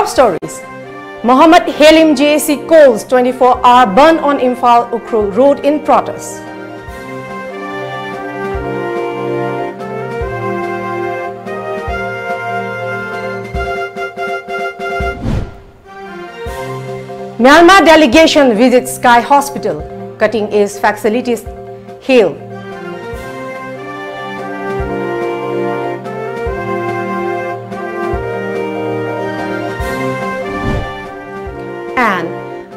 Top stories. Mohammed Halim JAC calls 24-hour ban on Imphal-Ukhrul road in protest. Myanmar delegation visits Sky Hospital, cutting-edge facilities hailed. And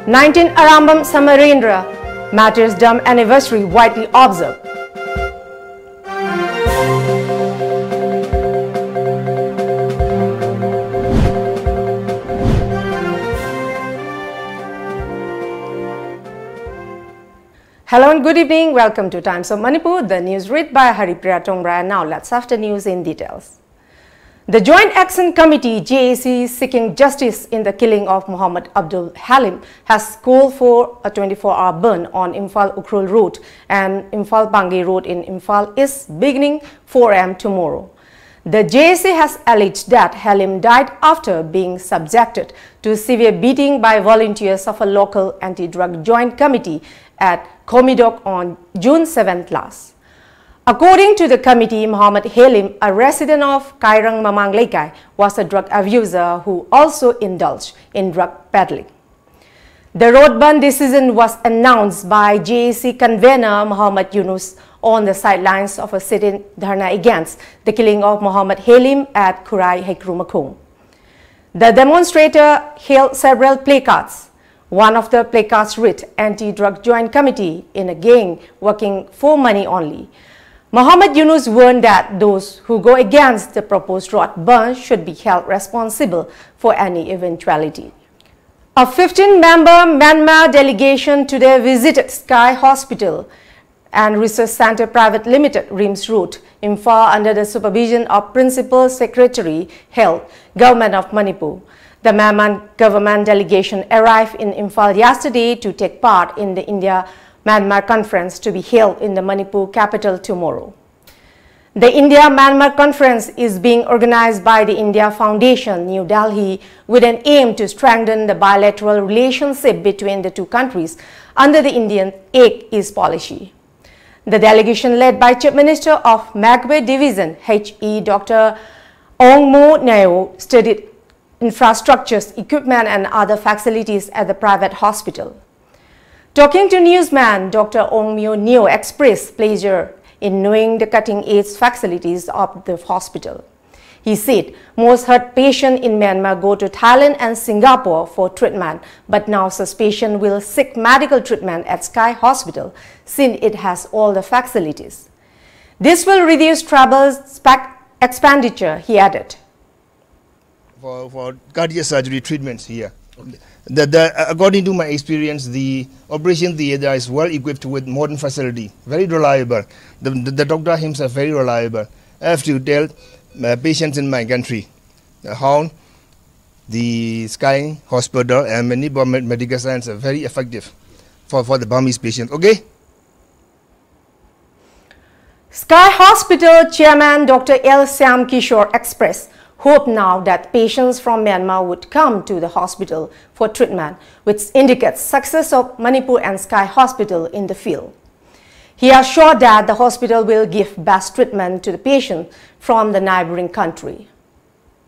19 Arambam Samarendra Martyrs' Dam anniversary widely observed. Hello and good evening. Welcome to Times of Manipur, the news read by HARIPRIYA. Now let's have the news in details. The Joint Action Committee JAC seeking justice in the killing of Mohammed Abdul Halim has called for a 24-hour ban on Imphal-Ukhrul road and Imphal-Bangi road in Imphal is beginning 4 am tomorrow. The JAC has alleged that Halim died after being subjected to severe beating by volunteers of a local anti-drug joint committee at Komidok on June 7th last. According to the committee, Mohammed Halim, a resident of Kairang Mamang Lekai, was a drug abuser who also indulged in drug peddling. The road ban decision was announced by JAC convener Muhammad Yunus on the sidelines of a sit-in dharna against the killing of Mohammed Halim at Kurai Hekrumakung. The demonstrator held several placards. One of the placards read, "Anti-Drug Joint Committee in a gang working for money only." Muhammad Yunus warned that those who go against the proposed road ban should be held responsible for any eventuality. A 15-member Myanmar delegation today visited Sky Hospital and Research Center Private Limited, Rims Road, Imphal under the supervision of Principal Secretary, Health, Government of Manipur. The Myanmar government delegation arrived in Imphal yesterday to take part in the India-Myanmar conference to be held in the Manipur capital tomorrow. The India-Myanmar conference is being organized by the India Foundation, New Delhi, with an aim to strengthen the bilateral relationship between the two countries under the Indian Act East policy. The delegation led by Chief Minister of Magwe Division, HE Dr. Ong Mo Neo, studied infrastructures, equipment and other facilities at the private hospital. Talking to newsman, Dr. Ong Mo Neo expressed pleasure in knowing the cutting-edge facilities of the hospital. He said most hurt patients in Myanmar go to Thailand and Singapore for treatment, but now suspicion will seek medical treatment at Sky Hospital since it has all the facilities. This will reduce travel expenditure, he added. For cardiac surgery treatments here. According to my experience, the operation theater is well equipped with modern facility, very reliable. The doctor himself very reliable. I have to tell patients in my country how the Sky Hospital and many medical science are very effective for the Burmese patients. Okay? Sky Hospital Chairman Dr. L. Syam Kishore expressed hope now that patients from Myanmar would come to the hospital for treatment, which indicates success of Manipur and Sky Hospital in the field. He assured that the hospital will give best treatment to the patient from the neighboring country.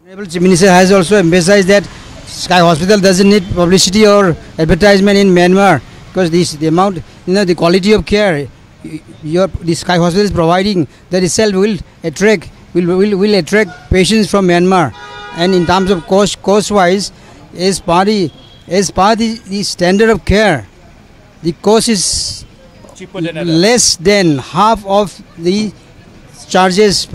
Honorable Chief Minister has also emphasized that Sky Hospital doesn't need publicity or advertisement in Myanmar because the amount, the quality of care the Sky Hospital is providing, that itself will attract patients from Myanmar, and in terms of cost wise, as part of the standard of care, the cost is cheaper than less than half of the charges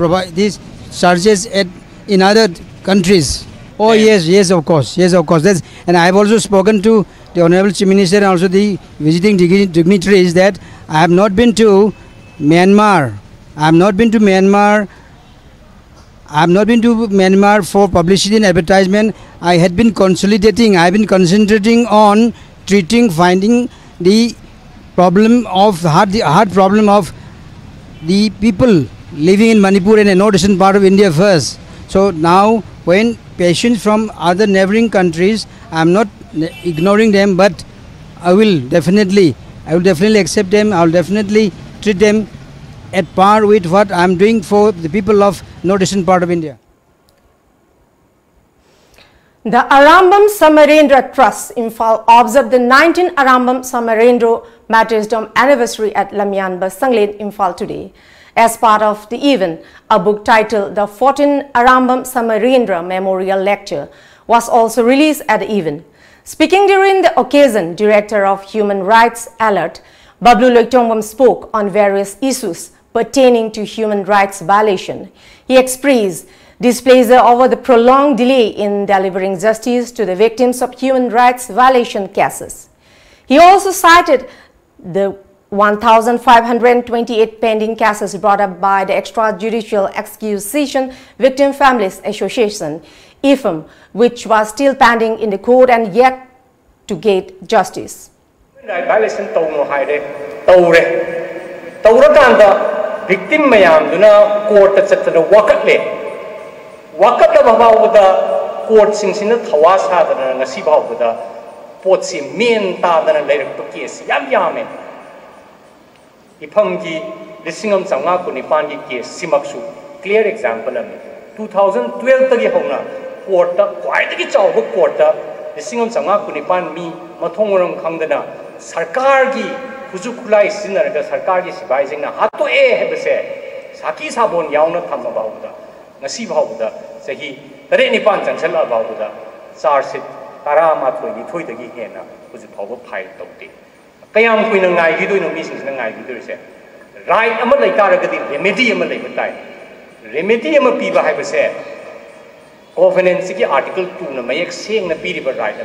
in other countries. Oh yes, of course. And I have also spoken to the Honorable Chief Minister and also the visiting dignitaries that I have not been to Myanmar. I have not been to Myanmar for publicity and advertisement. I had been consolidating, I have been concentrating on finding the problem of the hard problem of the people living in Manipur and a northeastern part of India first. So now when patients from other neighboring countries. I am not ignoring them, but I will definitely accept them. I will definitely treat them at par with what I am doing for the people of northeastern part of India. The Arambam Samarendra Trust Imphal observed the 19th Arambam Samarendra Martyrdom anniversary at Lamyan Sanglet, Imphal today. As part of the event, a book titled The 14th Arambam Samarendra Memorial Lecture was also released at the event. Speaking during the occasion, Director of Human Rights Alert, Bablu Loitongwam spoke on various issues pertaining to human rights violation. He expressed displeasure over the prolonged delay in delivering justice to the victims of human rights violation cases. He also cited the 1,528 pending cases brought up by the Extrajudicial Execution Victim Families Association, IFM, which was still pending in the court and yet to get justice. Victim mayam duna court chatna wakat the court singsina thawasa dana ngasi bawda potsi men ta dana leirak to case yam yame iphamgi lisingam changa kunipan gi case simaksu clear example am 2012 tagi hona court ta kwaidagi chawba court ta lisingam changa kunipan mi mathongorang khangdana sarkar gi Kuzu Kulai Sinaraga Sarkari Sibizing Hato Hebese Saki Sabon Yauna Tama Bauda, Nasi Bauda, Sahi, Reni Pans and Sella Bauda, Sarsit, Tarama Toy the Gihena, who's a power pile tote. Kayam Queen and I, you do no missions and I do say. Right, I'm like Karagadi, Remedium of time. Remedium of people have said. Covenant Article 2, no Mayak saying the period right.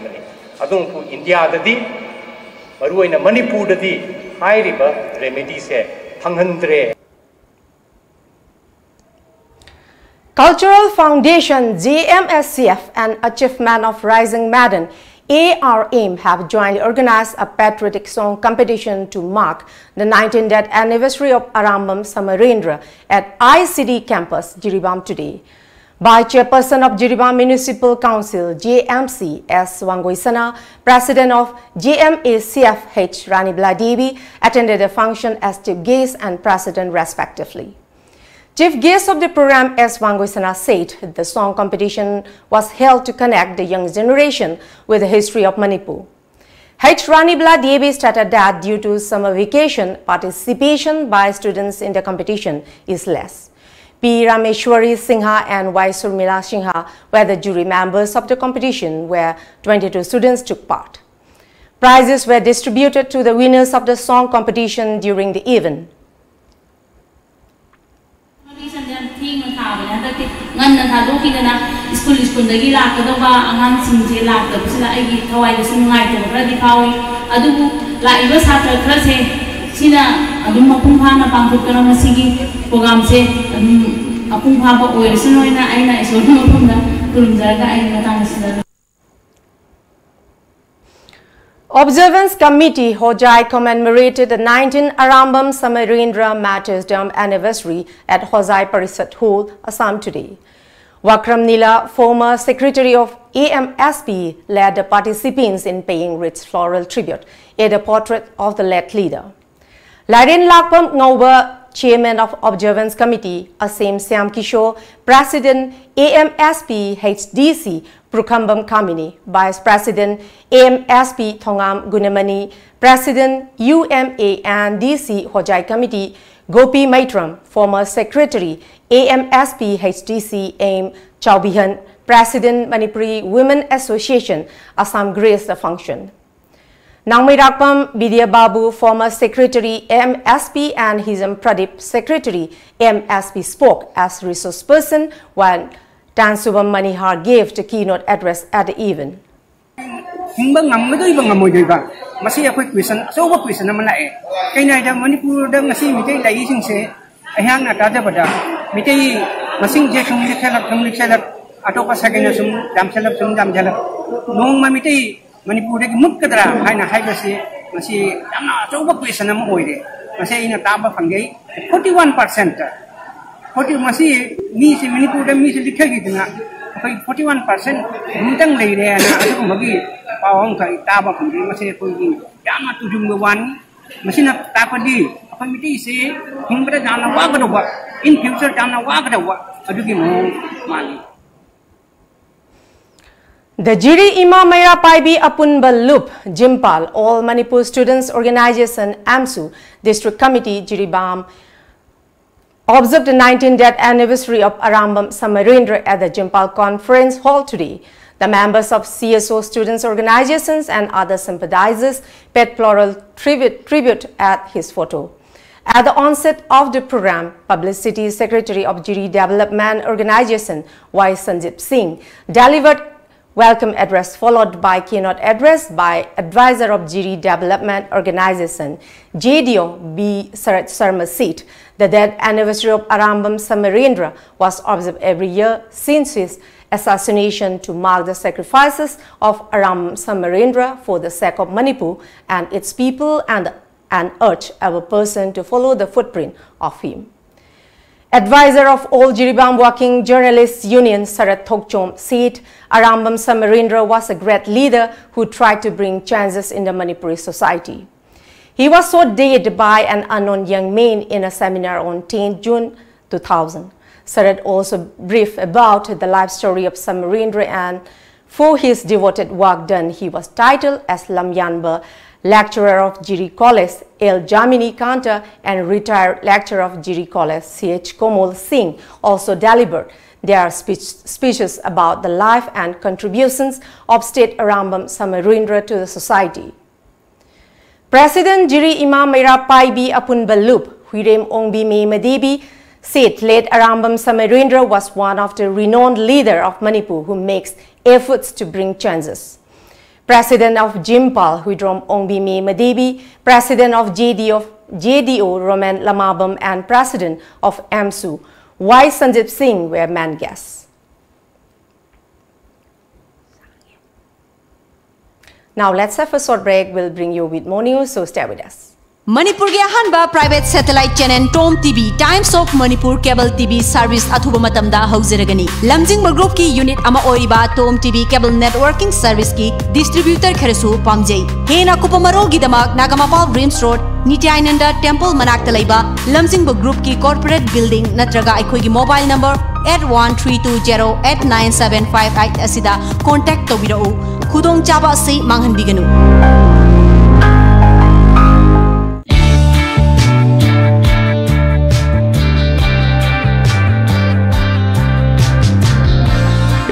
I don't put India the deep. Maruina Manipur the high river remedy say Tanghandre. Cultural Foundation JMSCF and Achievement of Rising Maiden ARM have jointly organized a patriotic song competition to mark the 19th anniversary of Arambam Samarendra at ICD campus Jiribam today. By Chairperson of Jiribam Municipal Council JMC S. Wangoisana, President of JMACF H. Ranibla Devi attended the function as Chief Guest and President respectively. Chief Guest of the program S. Wangoisana said the song competition was held to connect the young generation with the history of Manipur. H. Ranibla Devi stated that due to summer vacation, participation by students in the competition is less. P. Rameshwari Singha and Y. Surmila Singha were the jury members of the competition, where 22 students took part. Prizes were distributed to the winners of the song competition during the event. Observance Committee Hojai commemorated the 19th Arambam Samarendra Martyrdom anniversary at Hojai Parisat Hall, Assam today. Wakram Nila, former secretary of AMSP, led the participants in paying rich floral tribute at the portrait of the late leader. Larin Lakpam Ngauba, Chairman of Observance Committee, Asim Siam Kishore, President AMSP HDC, Prukambam Kamini, Vice President AMSP Thongam Gunamani, President UMA and DC Hojai Committee, Gopi Maitram, former Secretary AMSP HDC AIM Chaubihan, President Manipuri Women Association, Assam graced the function. Nangmai Rakpam Vidya Babu, former Secretary MSP, and Hizam Pradip, Secretary MSP, spoke as resource person, while Tansubam Manihar gave the keynote address at the event. Manipur Mutkadra, Hina Hibasi, Masi, Amna, question of Moide, Masi in a Taba Fangai, 41%. 40 Masi, Miss Manipur, Miss Likagina, 41% umtang leire na adugumagi pawang kai taba phangge mase koigi yamna tujumga wan masina tapadi akhoi miti se hingbada jamna wagadawa in future jamna wagadawa adugi mo mani. The Jiri Ima Maira Paibi Apunbal Loop Jimpal All Manipur Students Organization AMSU District Committee Jiribam observed the 19th death anniversary of Arambam Samarendra at the Jimpal Conference Hall today. The members of CSO students organizations and other sympathizers paid floral tribute at his photo. At the onset of the program, Publicity Secretary of Jiri Development Organization Y. Sanjit Singh delivered welcome address followed by keynote address by advisor of Jiri Development Organization JDO B. Sarat Sharma said the death anniversary of Arambam Samarendra was observed every year since his assassination to mark the sacrifices of Arambam Samarendra for the sake of Manipur and its people and urge every person to follow the footprint of him. Advisor of all Jiribam Working Journalists Union, Sarat Thokchom, said Arambam Samarendra was a great leader who tried to bring changes in the Manipuri society. He was shot dead by an unknown young man in a seminar on 10 June 2000. Sarat also briefed about the life story of Samarendra, and for his devoted work done, he was titled as Lamjingba, lecturer of Jiri College, L. Jamini Kanta, and retired lecturer of Jiri College, C.H. Komal Singh, also delivered their speeches about the life and contributions of State Arambam Samarendra to the society. President Jiri Ima Maira Paibi Apunbal Loop, Huirem Ongbi Me Madebi, said late Arambam Samarendra was one of the renowned leaders of Manipur who makes efforts to bring changes. President of Jimpal, Huidrom Ongbime Madebi, President of JDO, Roman Lamabam, and President of AMSU, Y. Sanjit Singh were main guests. Now let's have a short break. We'll bring you with more news, so stay with us. Manipur ge hanba private satellite channel Tom TV Times of Manipur cable TV service athuba matamda hauziragani lamjingba group ki unit ama oiriba Tom TV cable networking service ki distributor kharasu pamjai hena kupamaro gi damak Nagamapal Rims Road Nityananda Temple manakta laiba lamjingba group ki corporate building natraga aikhoi gi mobile number 8132089758 asida contact tawirau khudong chaba se manghanbiganu.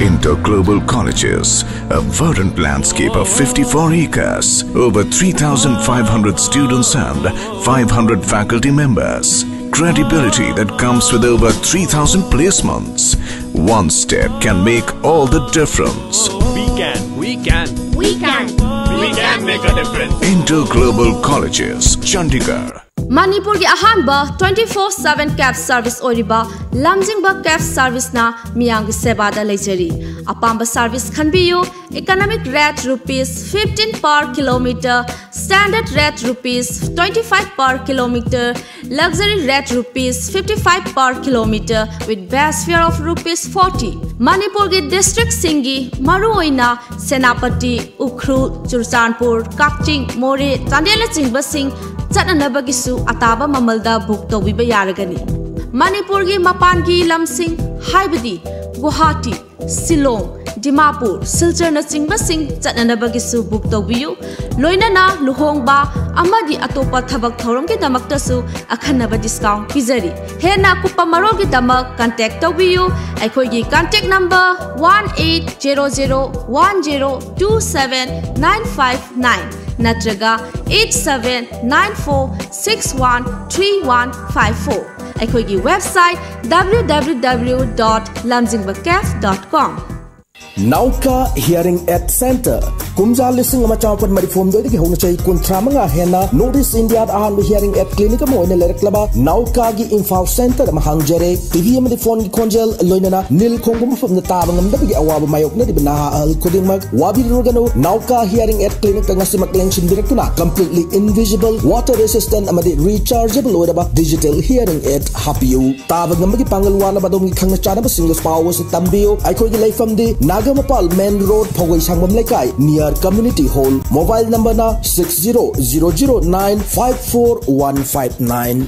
Interglobal Colleges, a verdant landscape of 54 acres, over 3,500 students and 500 faculty members. Credibility that comes with over 3,000 placements. One step can make all the difference. We can make a difference. Interglobal Colleges, Chandigarh. Manipur ki ahanba 24/7 cab service oriba lamjingba cab service na miyang seba da leijari apamba service khanbiyu economic rate ₹15 per kilometer, standard rate ₹25 per kilometer, luxury rate ₹55 per kilometer with base fare of ₹40. Manipur ki district singi maruoina Senapati, Ukhrul, Churchanpur, Kakching, More, Chandela Chingba Singh Chananabagisu ataba mamalda book to wiba yaragani. Manipur gi mapan gi lamsing haibadi Guwahati, Shillong, Dimapur, Silchar na chingba sing chananabagisu book to wiyu loinana luhongba amadi atopa thabak thorom ki damaktasu akhanaba discount pizari hena kupamaro gi damak contact to wiyu aikhoi gi contact number 1800102795 natraga 8794613154 aikhoi website www.lamjingbacafe.com. Nauka Hearing Aid Center, Kumja listing ama chawpan marifom do digi hona chai kuntra manga hena Northeast India ahan hearing aid clinic mo ina lereklaba nauka gi Imphal Center ma hangjare TV ama phone gi konjel loinana nil khongum fam na tabang am dagi awaba mayok na dibna al kuding mag wabi rugano nauka hearing aid clinic nga simak lengsin direktuna completely invisible water resistant ama rechargeable oraba digital hearing aid hapiu tabang am gi pangal wana badom gi khangna chana ba single power se tambio ai khoi gi leifam di Nagamapal main road phogoi sangmam lekai near community hall mobile number na 6009545159.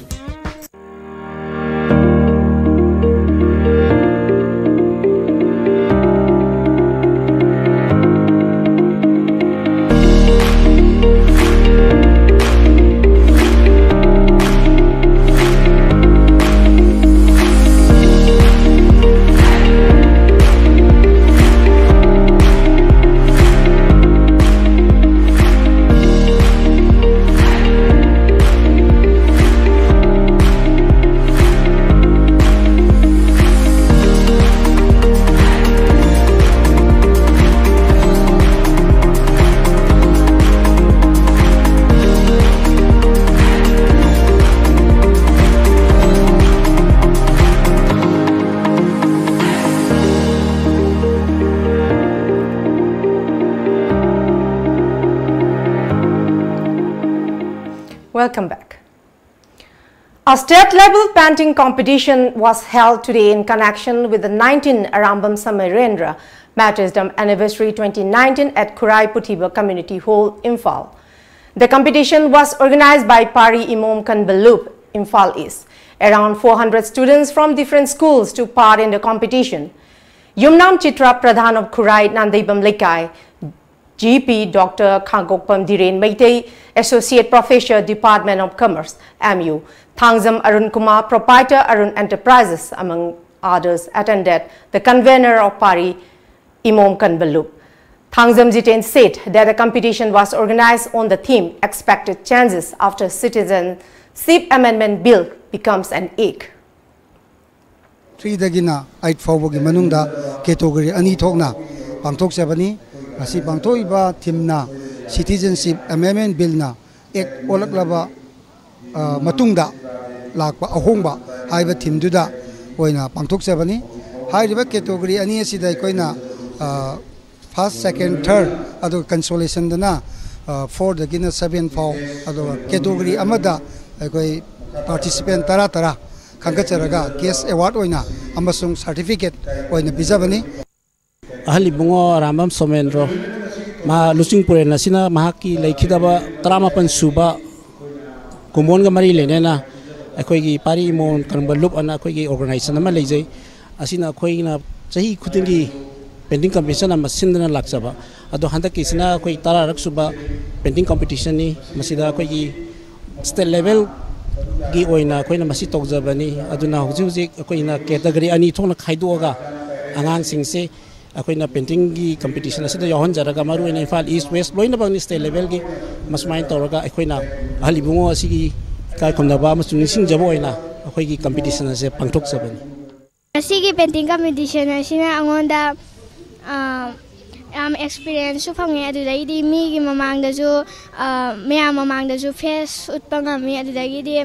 Welcome back. A state-level painting competition was held today in connection with the 19th Arambam Samirendra Martyrdom Anniversary 2019 at HARIPRIYA Community Hall, Imphal. The competition was organized by Pari Imom Kanbalup, Imphal East. Around 400 students from different schools took part in the competition. Yumnam Chitra Pradhan of Khurai Nandaibam Lekai, GP Dr. Khangokpam Dhiren Meitei, Associate Professor, Department of Commerce, MU, Thangzam Arun Kumar, Proprietor Arun Enterprises, among others, attended. The convener of Pari, Imom Kanbalup, Thangzam Jiten, said that the competition was organized on the theme Expected Changes after Citizenship Amendment Bill becomes an egg. 3 dagina 8 fawgi manungda category ani thokna pangthok sabani asi pangthoiba thimna Citizenship Amendment Bill na ek olaklaba matungda lakpa ahongba haiba thimduda oina pangthok sabani haiba category ani asida koina first second third ado consolation dana 4 dagina 7 faw ado category amada koi participant tara Kangacharaga case award oina amasung certificate oina bijabani ahli bungo Rambam Somendro ma lusing pure nasina mahaki laikidaba tramapan suba kumon ga mari lenena akoi gi Pari Imom Kanbalup ana akoi gi organization ama leijai asina akoi na chahi khutingi painting competition ama sindana laksaba ado handa kisina akoi tara raksuba painting competition ni masida akoi gi state level gi oina koina masi tokjabani aduna hujik koina category ani thongna khaidoga angang singse akoina painting gi competition asida yohon jaraga maru in Imphal East West loina bang state level gi masmain toraga akoina halibungo asigi kai khomdaba masuni sing jabo oina akoi gi competition ase pangthok sabani asigi painting competition asina angonda experience fange adudai mi gi mamang da ju mea mamang da ju face utpanga mi adudai di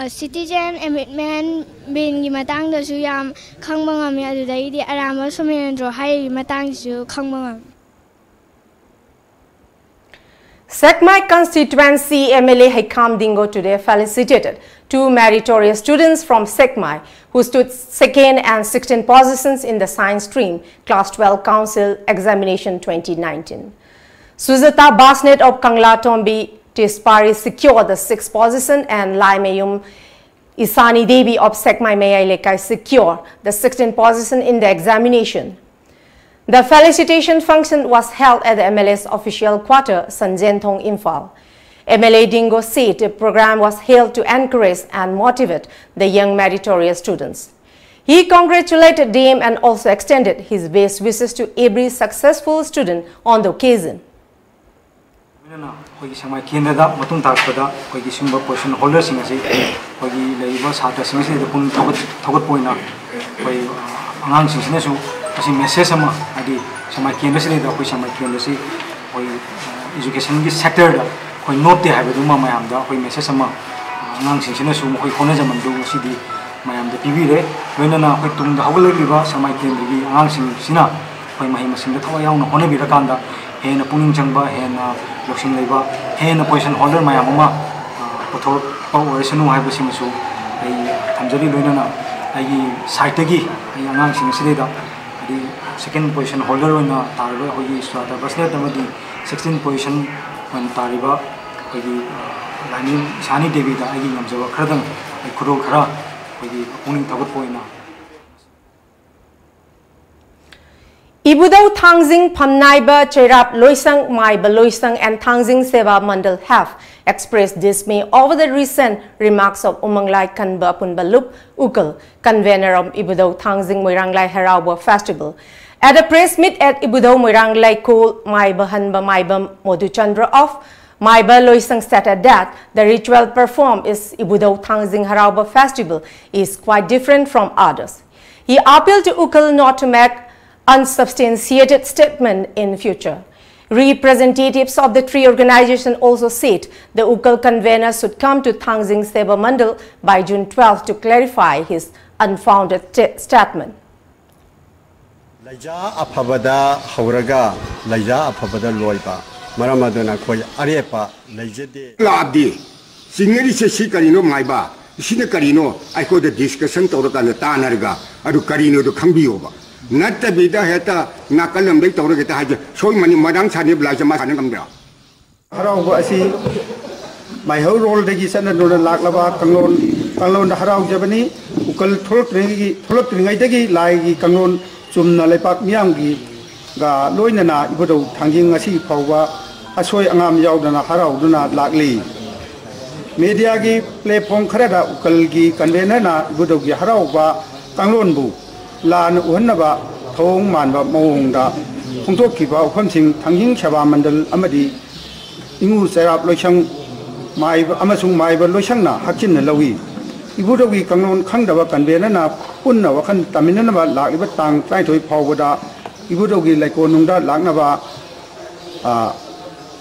citizen amendment bin gi matang da ju yam khangbanga mi adudai di Arambam Somendro hai matang ju khangbanga Sekmai constituency MLA Haikam Dingo today felicitated 2 meritorious students from Sekmai who stood 2nd and 16th positions in the science stream class 12 council examination 2019. Suzata Basnet of Kangla Tombi Tispari secured the 6th position and Lai Mayum Isani Devi of Sekmai Mayai Lekai secured the 16th position in the examination. The felicitation function was held at the MLA's official quarter, Sanjentong, Imphal. MLA Dingo said the program was held to encourage and motivate the young meritorious students. He congratulated them and also extended his best wishes to every successful student on the occasion. Asi message sama adi samai kendra se da khoi samai kendra se khoi education gi sector da khoi note de haiba duma mayam da khoi message sama ngang sing sina su khoi khona jaman do si di mayam da tv re loina na khoi tung da hawal liba samai kendra gi ngang sing sina khoi mahi masing da thawa yaung na hona bi ra kan da he na puning changba he na loksing leiba he na position holder mayam ma pothor pa oresanu haiba sing su ai thamjari loina na ai site gi ai ngang sing se da di second position holder oina tarba hoi strata basnet amadi 16 position on tariba hoi lani sani devi da ai ngamjawa khradang ai khuro khara hoi puning thagot poina Ibudau Thangjing Phamnaiba Cherap Loisang Maiba Loisang and Thangjing Seva Mandal have expressed dismay over the recent remarks of Umanglai Kanba Punbalup Ukal, convener of Ibudau Thangjing Moiranglai Harawa Festival. At a press meet at Ibudau Moiranglai Kul Maiba Hanba Maiba Moduchandra of Maiba Loisang stated that the ritual performed is Ibudau Thangjing Harawa Festival is quite different from others. He appealed to Ukal not to make unsubstantiated statement in future. Representatives of the three organizations also said the Ukal convener should come to Thangjing Seva Mandal by June 12 to clarify his unfounded statement. Laija aphabada hauraga laija aphabada loiba maramadona khoi arepa laijade labdi singeri se sikarino maiba sine karino ai ko the discussion toraka na tanarga adu karino do khangbiyoba natta bida heta nakalam dei tawra geta haje soi mani madang chani blai jama chani kamda harau ba asi mai ho rol degi sana no laklaba kanglon harau jabani ukal tholok ringai degi lai gi kanglon chumna lepak miam gi ga loina na ibodo thangjing asi phawwa asoi angam yaudana harau duna lakli media gi platform kharada ukal gi convener na ibodo gi harau ba kanglon bu lan uhnaba thong manba mawngda khongthokkiba ukhomsing Thangjing Seva Mandal amadi ingu serap loisang mai amasung mai ba loisangna hakchinna lawi ibudogi kanglon khangdaba convener na punna wakhan taminana ba lakliba tang trai thoi phawbada ibudogi laikonungda laknaba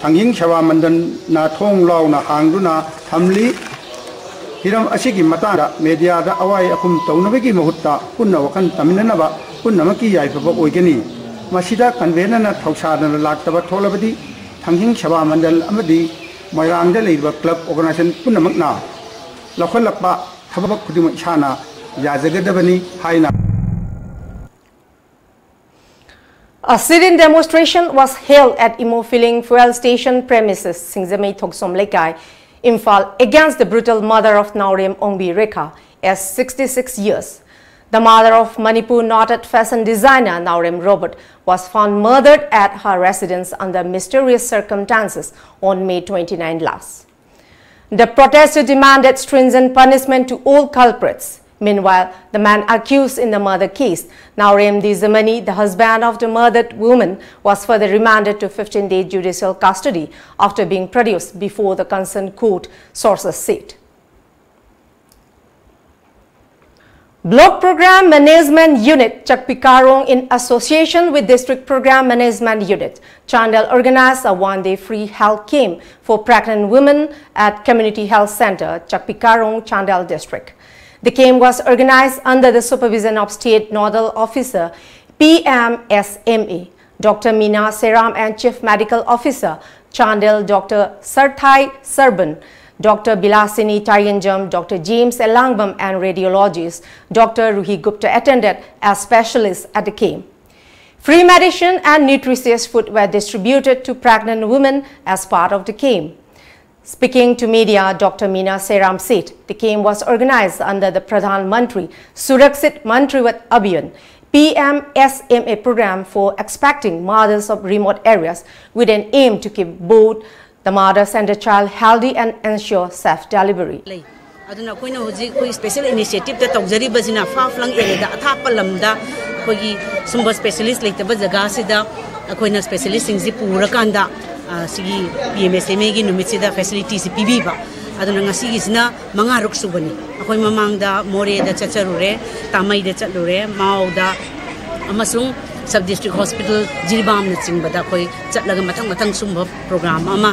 Thangjing Seva Mandal na thong launa hangduna thamli hiram asigi matara media da awai akum taunabegi mahutta punna wakan taminanaba punna maki yaifaba oigani masida convener na thausadana laktaba tholabadi Thangjing Seva Mandal amadi moirangda leiba club organization punna makna lakholakpa thabak khudima chana yajagadabani haina. A sit-in demonstration was held at Imo Filling Fuel Station premises, Singzamei Thoksom Lekai, Imphal, against the brutal murder of Naurem Ongbi Rekha, as 66 years. The mother of Manipur noted fashion designer Naurem Robert was found murdered at her residence under mysterious circumstances on May 29 last. The protesters demanded stringent punishment to all culprits. Meanwhile, the man accused in the murder case, Naurem Dizamani, the husband of the murdered woman, was further remanded to 15-day judicial custody after being produced before the concerned court, sources said. Block Program Management Unit Chakpikarong, in association with District Program Management Unit, Chandel organized a one-day free health camp for pregnant women at Community Health Center, Chakpikarong, Chandel District. The camp was organized under the supervision of State Nodal Officer PMSMA, Dr. Meena Seram, and Chief Medical Officer Chandel, Dr. Sarthai Sarban, Dr. Bilasini Tayanjam, Dr. James Elangbam, and radiologist Dr. Ruhi Gupta attended as specialists at the camp. Free medicine and nutritious food were distributed to pregnant women as part of the camp. Speaking to media, Dr. Meena Seram said the camp was organized under the Pradhan Mantri Surakshit Mantrivat Abhiyan PMSMA program for expecting mothers of remote areas with an aim to keep both the mothers and the child healthy and ensure safe delivery. aduna koina hoji koi special initiative ta tawjari bazina faflang area da athapa lamda koi sumba specialist leitaba jaga sida koina specialist singji pura kanda sigi PMSMA gi numitida facility si PB ba aduna ngasi gisna manga ruk subani akoi mamang da more da chacharure tamai da chalure mau da amasung सब district hospital Jiribam न चिंबदा कोई चटलग मथंग मथंग सुंब programme अमा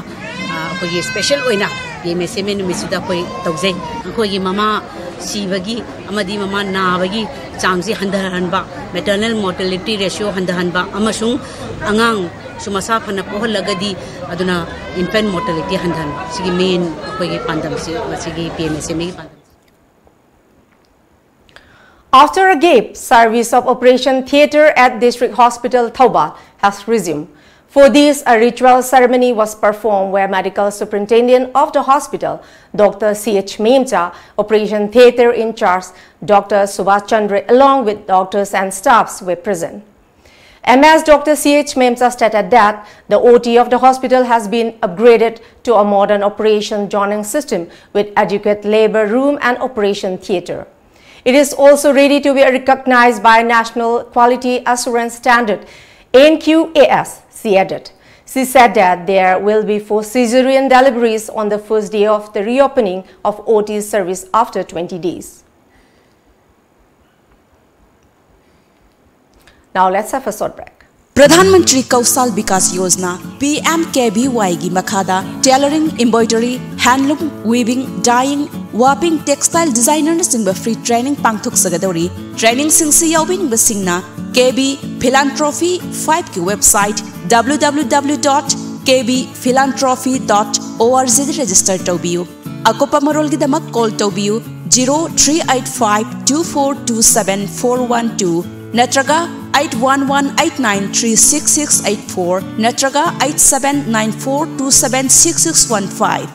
कोई special ओइना PMSM नुमिसुदा कोई तौजे कोई ममा सीबगी अमदी ममा नाबगी चांगजी हंदहनबा मैटरनल मोर्टेलिटी रेशियो हंदहनबा अमसुंग अंगांग सुमसा फन पोहलगदी अदुना इन्फेंट मोर्टेलिटी हंदहन सिगी मेन कोई पांदम सिगी PMSM की पांदम. After a gap, service of Operation Theatre at District Hospital Thoba has resumed. For this, a ritual ceremony was performed where Medical Superintendent of the hospital, Dr. C.H. Memcha, Operation Theatre in charge, Dr. Subhash Chandra, along with doctors and staffs were present. MS Dr. C.H. Memcha stated that the OT of the hospital has been upgraded to a modern operation joining system with adequate labor room and operation theatre. It is also ready to be recognized by National Quality Assurance Standard, NQAS, she added. She said that there will be 4 cesarean deliveries on the first day of the reopening of OT service after 20 days. Now let's have a short break. प्रधानमंत्री कौशल विकास Yojana PMKVY की मखादा tailoring, embroidery, handloom, weaving, dyeing, वापिंग, textile designer सिंह free training पांगथुक सगदौरी. Training सिंह याविंग बसिंगना KB Philanthropy 5 की वेबसाइट www.kbphilanthropy.org रजिस्टर तौबियु. अकोपा मरोल की दमक call तौबियु 038524274112 नत्रगा 8118936684 नत्रगा 8794276615.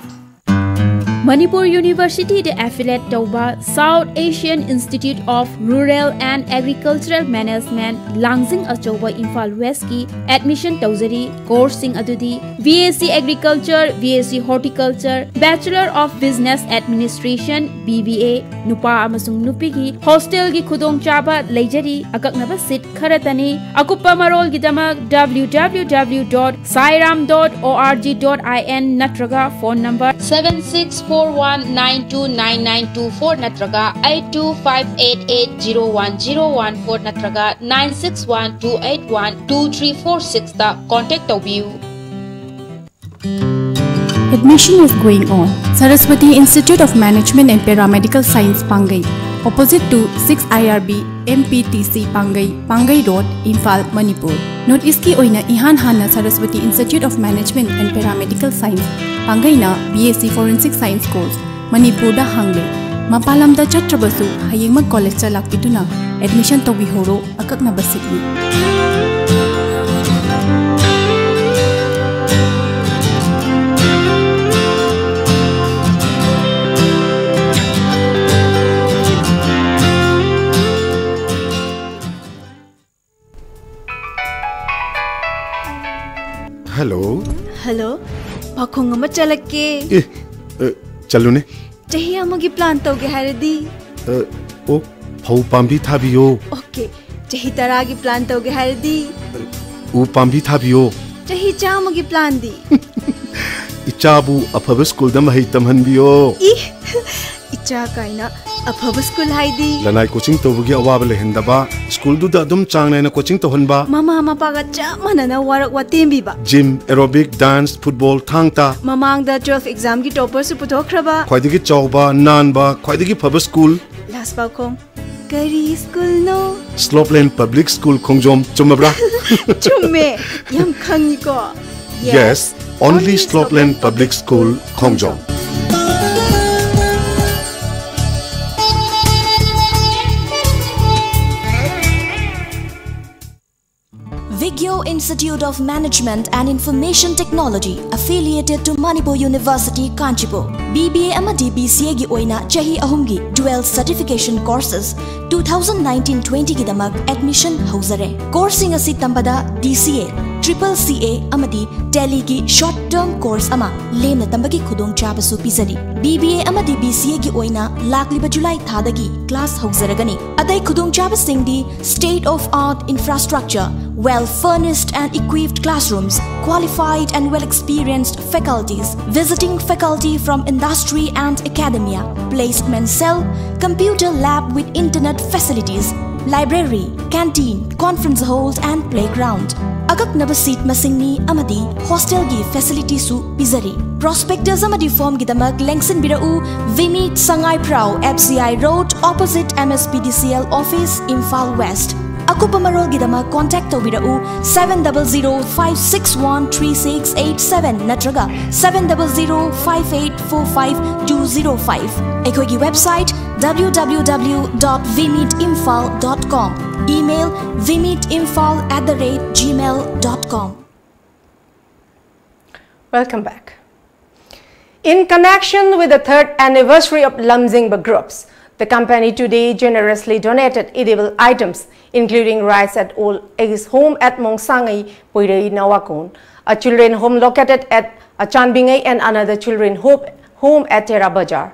Manipur University the affiliate Toba South Asian Institute of Rural and Agricultural Management Langsing Achoba Imphal West ki admission tawzari course sing adudi VSc Agriculture, VSc Horticulture, Bachelor of Business Administration, BBA Nupa amasung nupi ki hostel ki khudong chaba leijari akaknaba seat kharatani. Akupa marol ki damak www.sairam.org.in natraga phone number 7641929924 natraga 8258801014 natraga 9612812346 ta contact taubiu. Admission is going on. Saraswati Institute of Management and Paramedical Science Pangai, opposite to 6 IRB MPTC Pangai Road, Imphal, Manipur. Notice ki oina ihan hana Saraswati Institute of Management and Paramedical Science Pangai na BSc Forensic Science course Manipur da hangle. Mapalam da chatrabasu hayengma college cha lakpituna admission to bihoro akakna basitni. Hello. Hello. Pakhong ama chalake. चलो ने चाही अमगी plan तौगे हारदी ओ फौ पाम्बी थाबियो okay चाही तरागी plan तौगे हारदी उ पाम्बी थाबियो चाही चामगी plan दी इचाबु अफब school दम है तमहनबियो इचा काइना अफब स्कूल हाइदी लनाई कोचिंग तौबगी अवाब लेहंदबा स्कूल दुदा दुम चांग नाइना कोचिंग तौहनबा मामा मपागा चा मनना वारक वातेमबिबा gym aerobic dance football thangta ममांग दा 12 एग्जाम की टॉपर सु पुथोखरबा ख्वाइदगी चौबा नानबा ख्वाइदगी फब स्कूल लास्ट पाखों करी स्कूल नो स्लोपलैंड पब्लिक स्कूल खोंगजोम चुमबरा चुम्मे यम खंगिको Yes, only Slopeland Public School, Khongjom. Vigyo Institute of Management and Information Technology affiliated to Manipur University, Kanchipur. BBA amadi BCA gi oina chahi ahumgi dual certification courses 2019-20 gi damak admission hauzare. Coursing asi tambada DCA, Triple CA amadi Tally gi short term course ama lemna tambagi khudong chabasu pizari. BBA amadi BCA gi oina lakliba July thadagi class hauzaragani. Adai khudong chabasingdi state of art infrastructure, well furnished and equipped classrooms, qualified and well experienced faculties, visiting faculty from industry and academia, placement cell, computer lab with internet facilities, library, canteen, conference hall and playground. Agaknaba seat masingni amadi hostel gi facility su pizari. Prospectors amadi form gidamak lengsin birau Vimit Sangai Prau FCI Road opposite MSPDCL office Imphal West. Akupa marol gidama contact tawbirau 700-561-3687 natraga 700-5845-205. Ekoigi website www.vimitimphal.com. Email vimitimphal@gmail.com. Welcome back. In connection with the 3rd anniversary of Lamjingba Groups, the company today generously donated edible items, including rice at old age home at Mongsangai, Poirei, Nawakon, a children home located at Chanbingay, and another children home at Tera Bajar.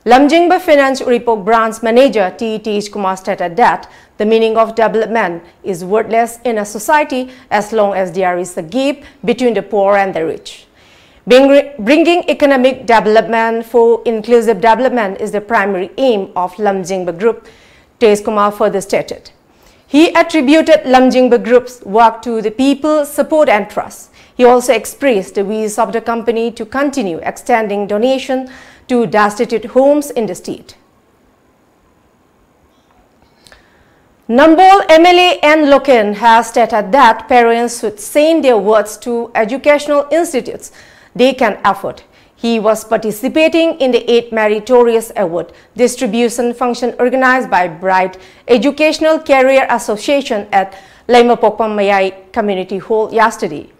Lamjingba Finance Report Branch Manager T. Kumar stated that the meaning of development is worthless in a society as long as there is a gap between the poor and the rich. Bringing economic development for inclusive development is the primary aim of Lamjingba Group, T. Kumar further stated. He attributed Lamjingba Group's work to the people's support and trust. He also expressed the wish of the company to continue extending donation to destitute homes in the state. Nambol MLA N. Loken has stated that parents should send their words to educational institutes they can afford. He was participating in the 8th Meritorious Award distribution function organized by Bright Educational Career Association at Laimapokpam Mayai Community Hall yesterday.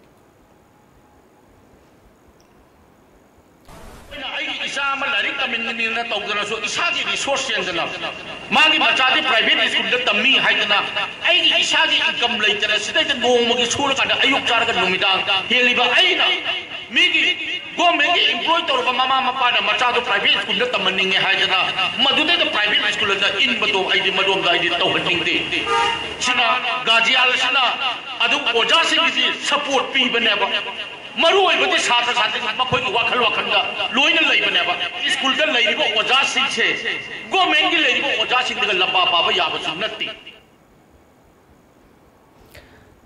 Magi machadi private school da tammi haidana ai isagi income leitana sidai nongmagi school kada ayuk charga numidang heliba aina migi government gi employ torba mama mapa na machadu private school da tamninge haidana madude da private school da in badom aidi madom da aidi tawhatingde sina gajial sina adu oja sing gi support pi baneba maru oibati satra satra makhoi gi wakhal wakhanda loina leibaneba school da leibo oja sing se government gi leibo oja sing da lamba baba yaba sunnati.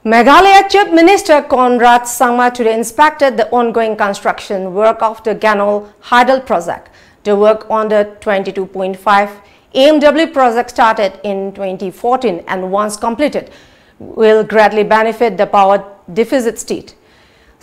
Meghalaya Chief Minister Conrad Sangma today inspected the ongoing construction work of the Ganol Hydel project. The work on the 22.5 AMW project started in 2014 and once completed will greatly benefit the power deficit state.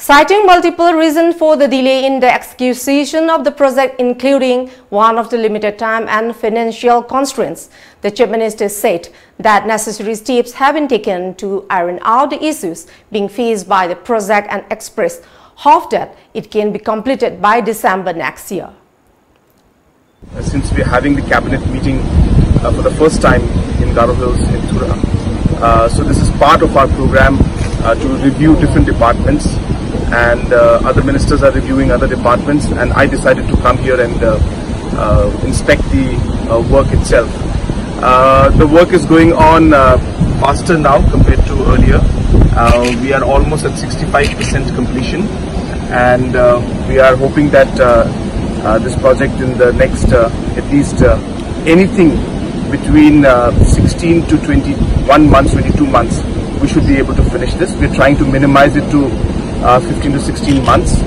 Citing multiple reasons for the delay in the execution of the project, including one of the limited time and financial constraints, the Chief Minister said that necessary steps have been taken to iron out the issues being faced by the project and expressed hope that it can be completed by December next year. Since we are having the cabinet meeting for the first time in Garo Hills in Thura, so this is part of our program to review different departments, and other ministers are reviewing other departments, and I decided to come here and inspect the work itself. The work is going on faster now compared to earlier. We are almost at 65% completion, and we are hoping that this project in the next at least anything between 16 to 21 months, 22 months, we should be able to finish this. We are trying to minimize it to 15 to 16 months,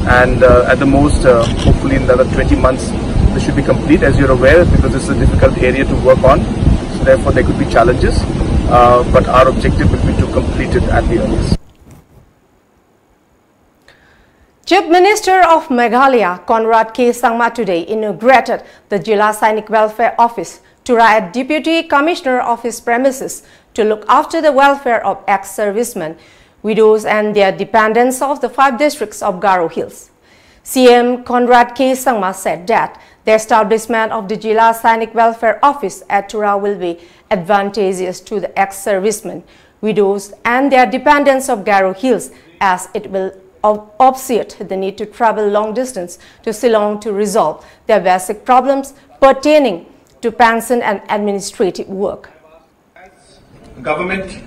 and at the most hopefully in another 20 months this should be complete. As you're aware, because this is a difficult area to work on, so therefore there could be challenges, but our objective will be to complete it at the earliest. Chief Minister of Meghalaya Conrad K. Sangma today inaugurated the Jila Sainik Welfare Office to write Deputy Commissioner of his premises to look after the welfare of ex-servicemen, widows and their dependents of the 5 districts of Garo Hills. CM Conrad K. Sangma said that the establishment of the Jila Sainik Welfare Office at Tura will be advantageous to the ex-servicemen, widows and their dependents of Garo Hills, as it will obviate the need to travel long distance to Shillong to resolve their basic problems pertaining to pension and administrative work. Government,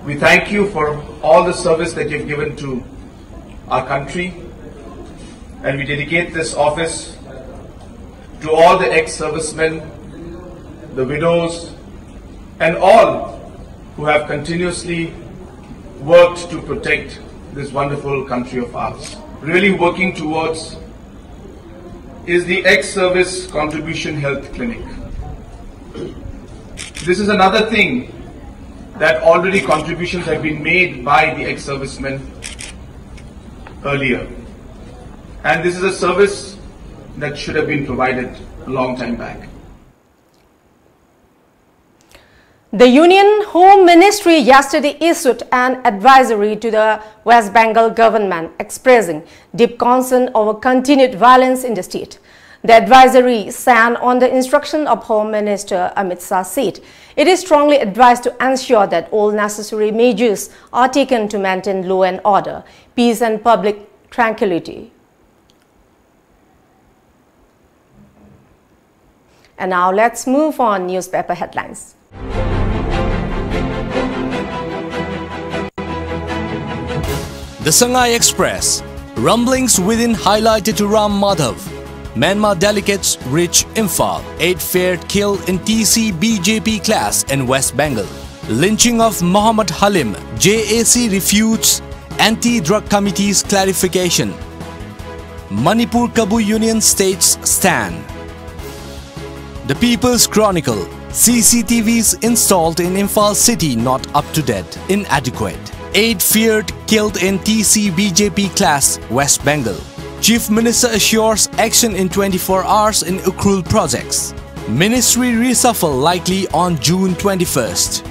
we thank you for all the service that you've given to our country, and we dedicate this office to all the ex-servicemen, the widows, and all who have continuously worked to protect this wonderful country of ours. Really working towards is the ex-service contribution health clinic. This is another thing that already contributions have been made by the ex-servicemen earlier. And this is a service that should have been provided a long time back. The Union Home Ministry yesterday issued an advisory to the West Bengal government expressing deep concern over continued violence in the state. The advisory, sent on the instruction of Home Minister Amit Shah, said it is strongly advised to ensure that all necessary measures are taken to maintain law and order, peace and public tranquility. And now let's move on newspaper headlines. The Sangai Express, rumblings within highlighted to Ram Madhav. Myanmar delegates reach Imphal, 8 feared killed in TC BJP clash in West Bengal. Lynching of Muhammad Halim, JAC refutes anti-drug committee's clarification. Manipur Kabu Union states stand. The People's Chronicle, CCTVs installed in Imphal city not up to date, inadequate. 8 feared killed in TC BJP clash, West Bengal. Chief Minister assures action in 24 hours in Ukhrul projects. Ministry reshuffle likely on June 21st.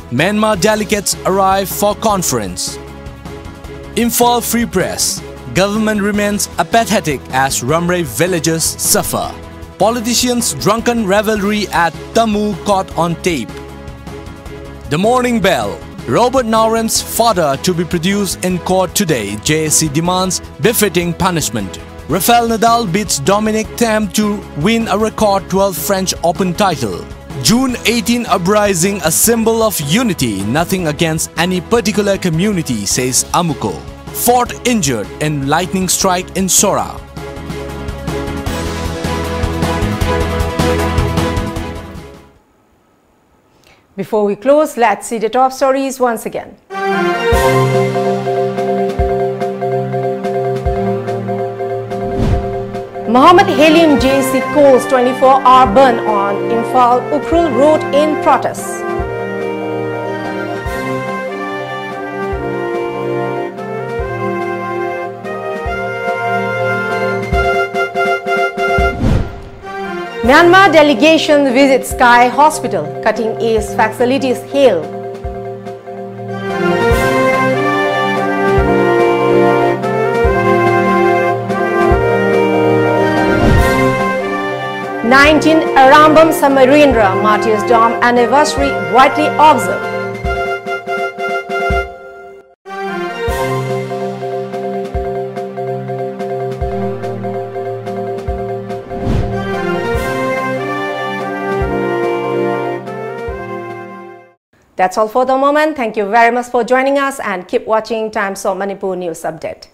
Myanmar delegates arrive for conference. Imphal Free Press. Government remains apathetic as Ramrei villagers suffer. Politicians' drunken revelry at Tamu caught on tape. The Morning Bell. Robert Nauram's father to be produced in court today. JSC demands befitting punishment. Rafael Nadal beats Dominic Thiem to win a record 12th French Open title. June 18 uprising, a symbol of unity, nothing against any particular community, says Amuko. 4th injured in lightning strike in Sora. Before we close, let's see the top stories once again. Muhammad Halim JC calls 24-hour ban on Imphal Ukhrul Road in protest. Myanmar delegation visits Sky Hospital, cutting-edge facilities hail. "19 Arambam Samarendra Martyrs Dam anniversary widely observed." That's all for the moment. Thank you very much for joining us and keep watching Times of Manipur News Update.